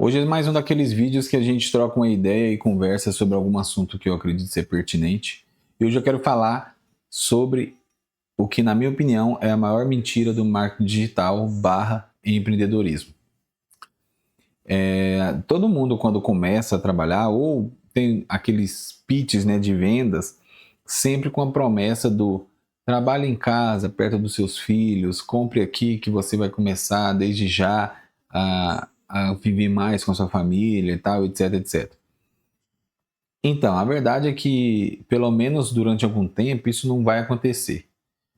Hoje é mais um daqueles vídeos que a gente troca uma ideia e conversa sobre algum assunto que eu acredito ser pertinente. E hoje eu quero falar sobre o que, na minha opinião, é a maior mentira do marketing digital barra empreendedorismo. Todo mundo, quando começa a trabalhar, ou tem aqueles pitches, né, de vendas, sempre com a promessa do trabalhe em casa, perto dos seus filhos, compre aqui que você vai começar desde já a viver mais com a sua família e tal, etc, etc. Então, a verdade é que, pelo menos durante algum tempo, isso não vai acontecer.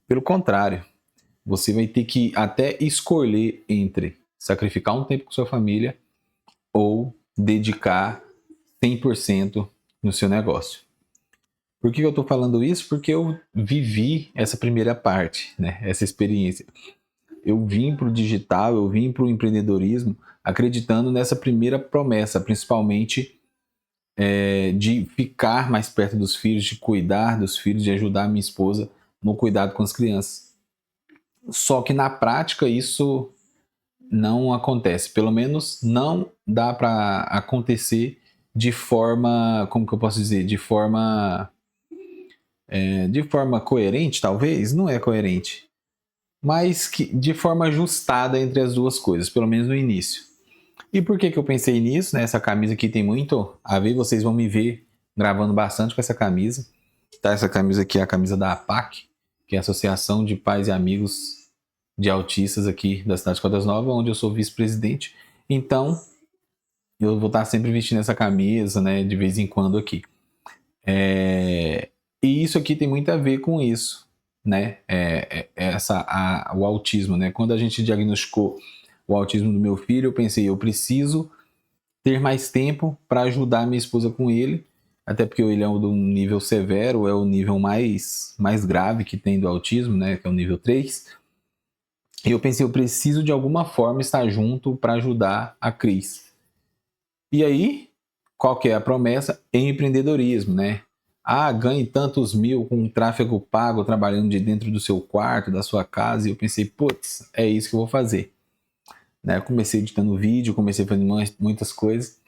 Pelo contrário, você vai ter que até escolher entre sacrificar um tempo com sua família ou dedicar 100% no seu negócio. Por que eu estou falando isso? Porque eu vivi essa primeira parte, né? Essa experiência. Eu vim para o digital, eu vim para o empreendedorismo acreditando nessa primeira promessa, principalmente de ficar mais perto dos filhos, de cuidar dos filhos, de ajudar a minha esposa no cuidado com as crianças. Só que na prática isso não acontece, pelo menos não dá para acontecer de forma, como que eu posso dizer, de forma coerente, talvez, não é coerente, mas que, de forma ajustada entre as duas coisas, pelo menos no início. E por que eu pensei nisso? Né? Essa camisa aqui tem muito a ver, vocês vão me ver gravando bastante com essa camisa. Tá? Essa camisa aqui é a camisa da APAC, que é a Associação de Pais e Amigos de Autistas aqui da cidade de Caldas Novas, onde eu sou vice-presidente. Então, eu vou estar sempre vestindo essa camisa, né, de vez em quando aqui. E isso aqui tem muito a ver com isso, né? O autismo, né? Quando a gente diagnosticou o autismo do meu filho, eu pensei, eu preciso ter mais tempo para ajudar minha esposa com ele, até porque ele é de um nível severo, é o nível mais grave que tem do autismo, né? Que é o nível 3. E eu pensei, eu preciso de alguma forma estar junto para ajudar a Cris. E aí, qual que é a promessa? Empreendedorismo, né? Ganhe tantos mil com um tráfego pago trabalhando de dentro do seu quarto, da sua casa. E eu pensei, putz, é isso que eu vou fazer. Né? Eu comecei editando vídeo, comecei fazendo muitas coisas.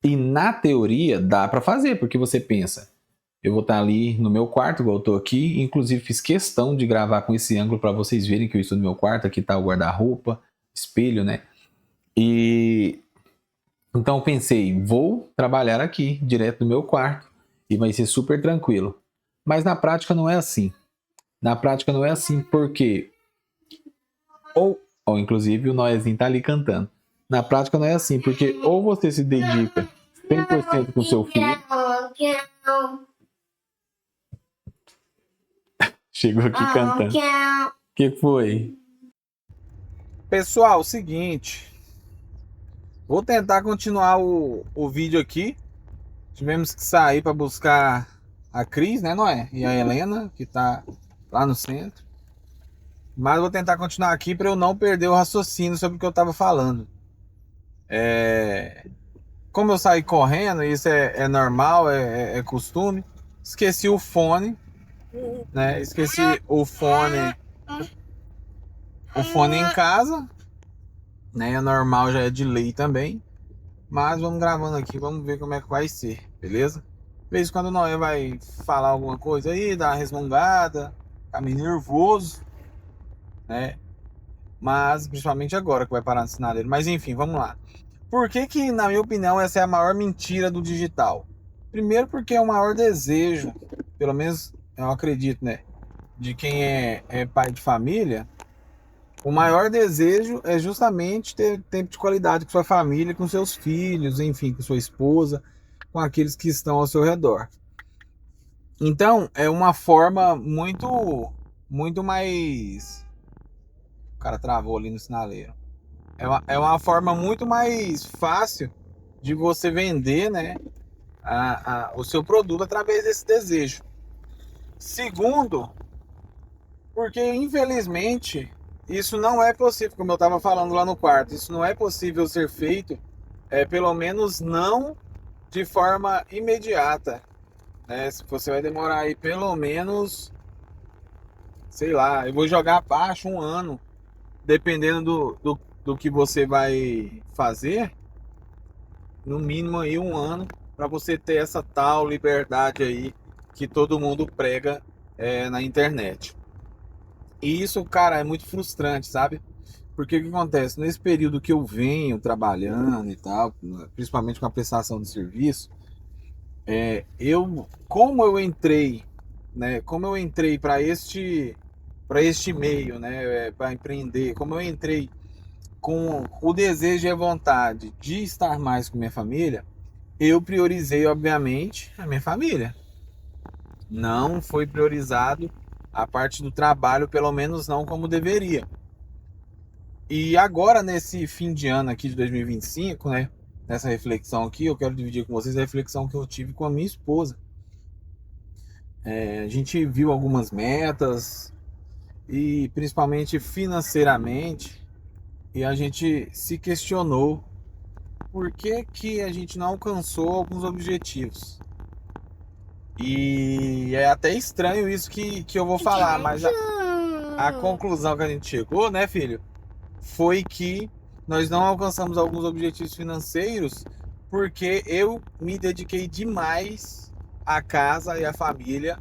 E na teoria dá para fazer, porque você pensa, eu vou estar ali no meu quarto, igual eu estou aqui. Inclusive fiz questão de gravar com esse ângulo para vocês verem que eu estou no meu quarto. Aqui está o guarda-roupa, espelho, né? E então eu pensei, vou trabalhar aqui, direto do meu quarto, e vai ser super tranquilo. Mas na prática não é assim. Na prática não é assim porque inclusive o Noezinho tá ali cantando. Na prática não é assim, porque ou você se dedica 100% com o seu filho. Chegou aqui cantando. O que foi? Pessoal, seguinte, vou tentar continuar o vídeo aqui. Tivemos que sair para buscar a Cris, né, Noé? E a Helena, que tá lá no centro. Mas vou tentar continuar aqui para eu não perder o raciocínio sobre o que eu tava falando. Como eu saí correndo, isso é normal, é costume. Esqueci o fone, né? Esqueci o fone em casa, né? É normal, já é de lei também. Mas vamos gravando aqui, vamos ver como é que vai ser, beleza? De vez em quando o Noé vai falar alguma coisa aí, dar uma resmungada, ficar meio nervoso, né? Mas principalmente agora que vai parar no sinaleiro. Mas enfim, vamos lá. Por que, na minha opinião, essa é a maior mentira do digital? Primeiro porque é o maior desejo, pelo menos eu acredito, né? De quem é pai de família, o maior desejo é justamente ter tempo de qualidade com sua família, com seus filhos, enfim, com sua esposa, com aqueles que estão ao seu redor. Então, é uma forma muito mais... O cara travou ali no sinaleiro. É uma forma muito mais fácil de você vender, né, o seu produto através desse desejo. Segundo, porque infelizmente isso não é possível, como eu estava falando lá no quarto, isso não é possível ser feito, pelo menos não de forma imediata, né? Se você vai demorar aí pelo menos, sei lá, eu vou jogar abaixo um ano, dependendo do que você vai fazer, no mínimo aí um ano para você ter essa tal liberdade aí que todo mundo prega na internet. E isso, cara, é muito frustrante, sabe? Porque o que acontece? Nesse período que eu venho trabalhando e tal, principalmente com a prestação de serviço, como eu entrei, né? Como eu entrei para este meio, né? Para empreender, como eu entrei com o desejo e a vontade de estar mais com minha família, eu priorizei, obviamente, a minha família. Não foi priorizado a parte do trabalho, pelo menos não como deveria. E agora, nesse fim de ano aqui de 2025, né? Nessa reflexão aqui, eu quero dividir com vocês a reflexão que eu tive com a minha esposa. A gente viu algumas metas, e principalmente financeiramente, e a gente se questionou por que que a gente não alcançou alguns objetivos. E é até estranho isso que eu vou falar, mas a conclusão que a gente chegou, né, filho, foi que nós não alcançamos alguns objetivos financeiros porque eu me dediquei demais à casa e à família,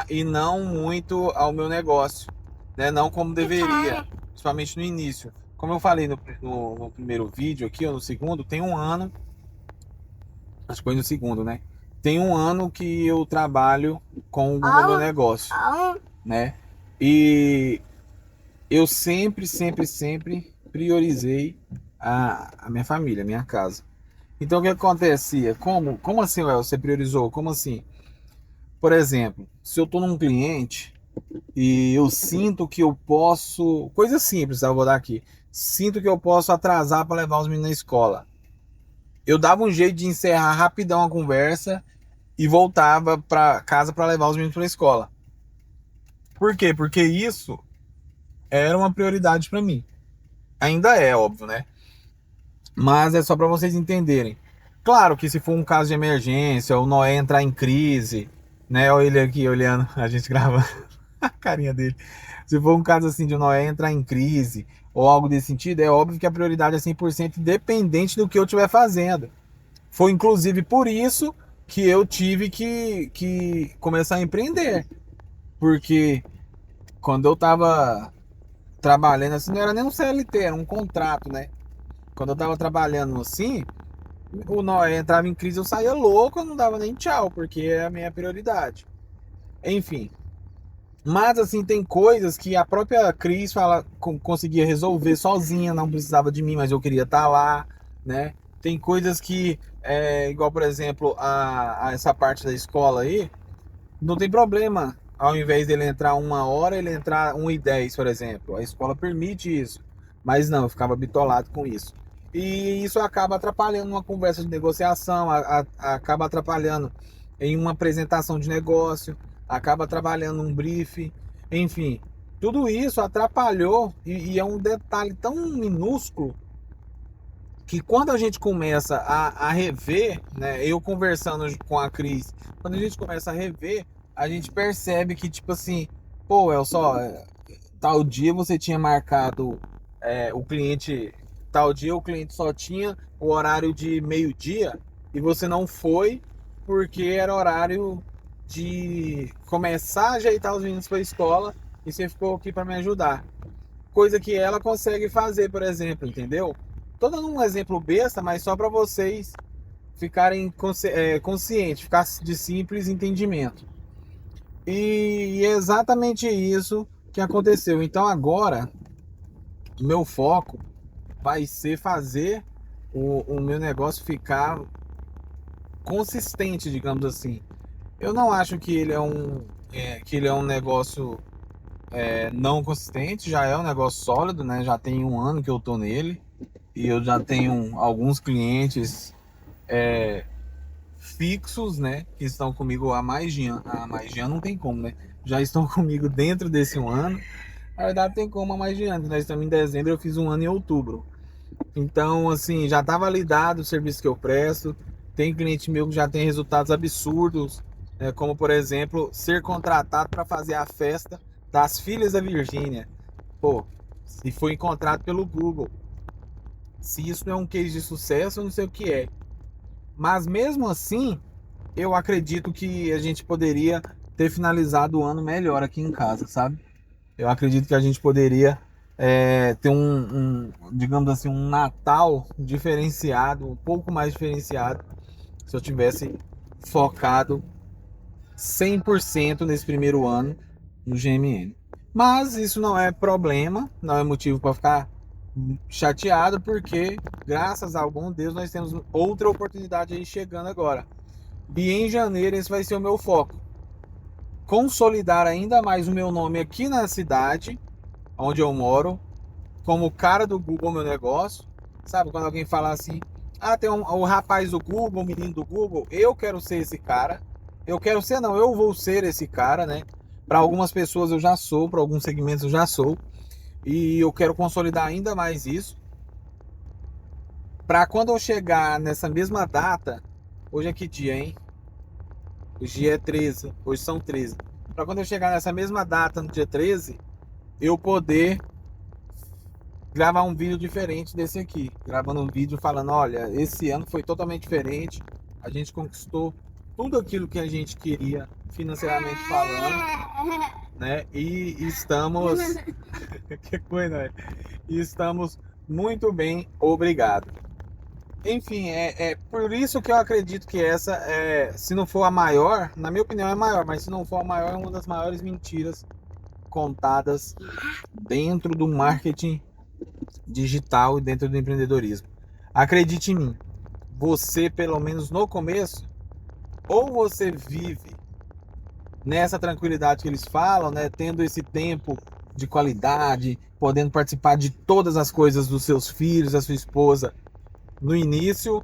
e não muito ao meu negócio, né? Não como deveria, principalmente no início. Como eu falei no primeiro vídeo aqui, ou no segundo, tem um ano, acho que foi no segundo, né? Tem um ano que eu trabalho com o meu negócio, né? E eu sempre priorizei a minha família, a minha casa. Então o que acontecia? Como assim, Well, você priorizou? Como assim? Por exemplo, se eu estou num cliente e eu sinto que eu posso. Coisa simples, tá? Eu vou dar aqui. Sinto que eu posso atrasar para levar os meninos na escola. Eu dava um jeito de encerrar rapidão a conversa e voltava para casa para levar os meninos para a escola. Por quê? Porque isso era uma prioridade para mim. Ainda é, óbvio, né? Mas é só para vocês entenderem. Claro que se for um caso de emergência, o Noé entrar em crise, né? Olha ele aqui olhando, a gente grava a carinha dele. Se for um caso assim de o Noé entrar em crise ou algo desse sentido, é óbvio que a prioridade é 100% independente do que eu estiver fazendo. Foi inclusive por isso que eu tive que começar a empreender. Porque quando eu tava trabalhando assim, não era nem um CLT, era um contrato, né? Quando eu tava trabalhando assim, o Noé entrava em crise, eu saía louco, eu não dava nem tchau, porque é a minha prioridade. Enfim. Mas assim, tem coisas que a própria Cris conseguia resolver sozinha, não precisava de mim, mas eu queria estar lá, né? Tem coisas que, igual por exemplo, a essa parte da escola aí, não tem problema. Ao invés dele entrar 1 hora, ele entrar 1h10, por exemplo. A escola permite isso. Mas não, eu ficava bitolado com isso. E isso acaba atrapalhando uma conversa de negociação, acaba atrapalhando em uma apresentação de negócio, acaba atrapalhando um briefing, enfim. Tudo isso atrapalhou e é um detalhe tão minúsculo que quando a gente começa a rever, né, eu conversando com a Cris, quando a gente começa a rever, a gente percebe que, tipo assim, pô, tal dia você tinha marcado o cliente, tal dia o cliente só tinha o horário de meio-dia e você não foi porque era horário de começar a ajeitar os meninos para a escola e você ficou aqui para me ajudar. Coisa que ela consegue fazer, por exemplo, entendeu? Tô dando um exemplo besta, mas só para vocês ficarem conscientes, ficar de simples entendimento. E é exatamente isso que aconteceu. Então agora, o meu foco vai ser fazer o meu negócio ficar consistente, digamos assim. Eu não acho que ele é um negócio não consistente, já é um negócio sólido, né? Já tem 1 ano que eu tô nele e eu já tenho alguns clientes fixos, né? Que estão comigo há mais de ano. Há mais de ano não tem como, né? Já estão comigo dentro desse 1 ano. Na verdade, tem como há mais de ano. Nós estamos em dezembro, eu fiz 1 ano em outubro. Então, assim, já está validado o serviço que eu presto. Tem cliente meu que já tem resultados absurdos, como, por exemplo, ser contratado para fazer a festa das Filhas da Virgínia. Pô, e foi encontrado pelo Google. Se isso não é um case de sucesso, eu não sei o que é. Mas mesmo assim, eu acredito que a gente poderia ter finalizado o ano melhor aqui em casa, sabe? Eu acredito que a gente poderia ter digamos assim, um Natal diferenciado, um pouco mais diferenciado, se eu tivesse focado 100% nesse primeiro ano no GMN. Mas isso não é problema, não é motivo para ficar chateado, porque graças ao bom Deus nós temos outra oportunidade aí chegando agora. E em janeiro esse vai ser o meu foco. Consolidar ainda mais o meu nome aqui na cidade onde eu moro, como cara do Google meu negócio. Sabe quando alguém fala assim: ah, tem o rapaz do Google, o menino do Google, eu quero ser esse cara. Eu quero ser, não, eu vou ser esse cara, né? Para algumas pessoas eu já sou, para alguns segmentos eu já sou. E eu quero consolidar ainda mais isso. Para quando eu chegar nessa mesma data, hoje é que dia, hein? Hoje é 13, hoje são 13. Para quando eu chegar nessa mesma data, no dia 13, eu poder gravar um vídeo diferente desse aqui. Gravando um vídeo falando: olha, esse ano foi totalmente diferente. A gente conquistou tudo aquilo que a gente queria financeiramente falando, né? E estamos. Que coisa, né? E estamos muito bem, obrigado. Enfim, é por isso que eu acredito que essa se não for a maior, na minha opinião é maior, mas se não for a maior, é uma das maiores mentiras contadas dentro do marketing digital e dentro do empreendedorismo. Acredite em mim, você, pelo menos no começo, ou você vive nessa tranquilidade que eles falam, né, tendo esse tempo de qualidade, podendo participar de todas as coisas dos seus filhos, da sua esposa no início,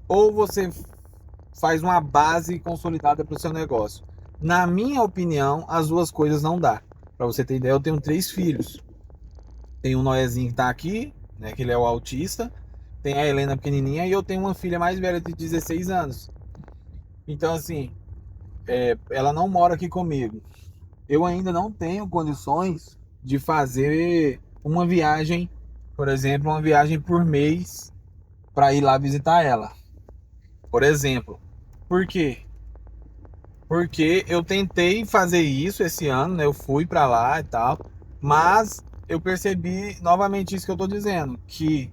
ou você faz uma base consolidada para o seu negócio. Na minha opinião, as duas coisas não dá. Para você ter ideia, eu tenho 3 filhos. Tem o Noezinho que está aqui, né, que ele é o autista. Tem a Helena pequenininha e eu tenho uma filha mais velha de 16 anos. Então, assim, ela não mora aqui comigo. Eu ainda não tenho condições de fazer uma viagem, por exemplo, uma viagem por mês para ir lá visitar ela. Por exemplo. Por quê? Porque eu tentei fazer isso esse ano, né? Eu fui para lá e tal, mas eu percebi novamente isso que eu tô dizendo, que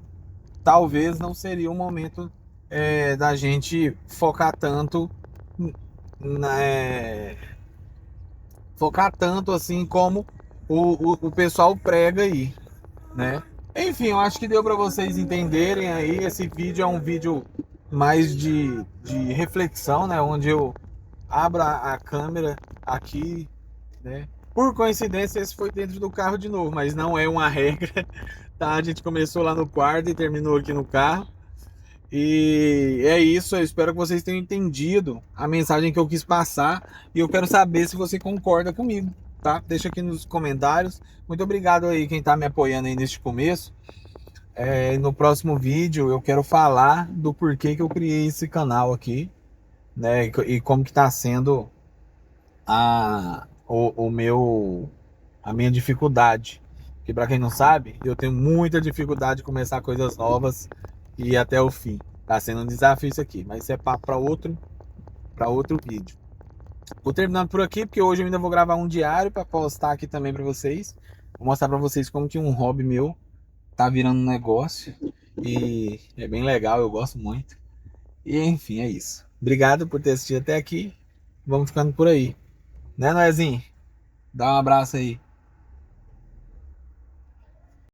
talvez não seria o momento da gente focar tanto na, focar tanto assim como o pessoal prega aí, né? Enfim, eu acho que deu para vocês entenderem aí. Esse vídeo é um vídeo mais de reflexão, né? Onde eu abro a câmera aqui, né? Por coincidência, esse foi dentro do carro de novo, mas não é uma regra, tá? A gente começou lá no quarto e terminou aqui no carro. E é isso, eu espero que vocês tenham entendido a mensagem que eu quis passar e eu quero saber se você concorda comigo, tá? Deixa aqui nos comentários. Muito obrigado aí quem tá me apoiando aí neste começo. No próximo vídeo eu quero falar do porquê que eu criei esse canal aqui, né? E como que tá sendo a minha dificuldade. Que para quem não sabe, eu tenho muita dificuldade de começar coisas novas e ir até o fim. Tá sendo um desafio isso aqui, mas isso é papo para outro vídeo. Vou terminando por aqui, porque hoje eu ainda vou gravar um diário para postar aqui também para vocês. Vou mostrar para vocês como que um hobby meu tá virando um negócio e é bem legal, eu gosto muito. E enfim, é isso. Obrigado por ter assistido até aqui. Vamos ficando por aí. Né, Noezinho? Dá um abraço aí.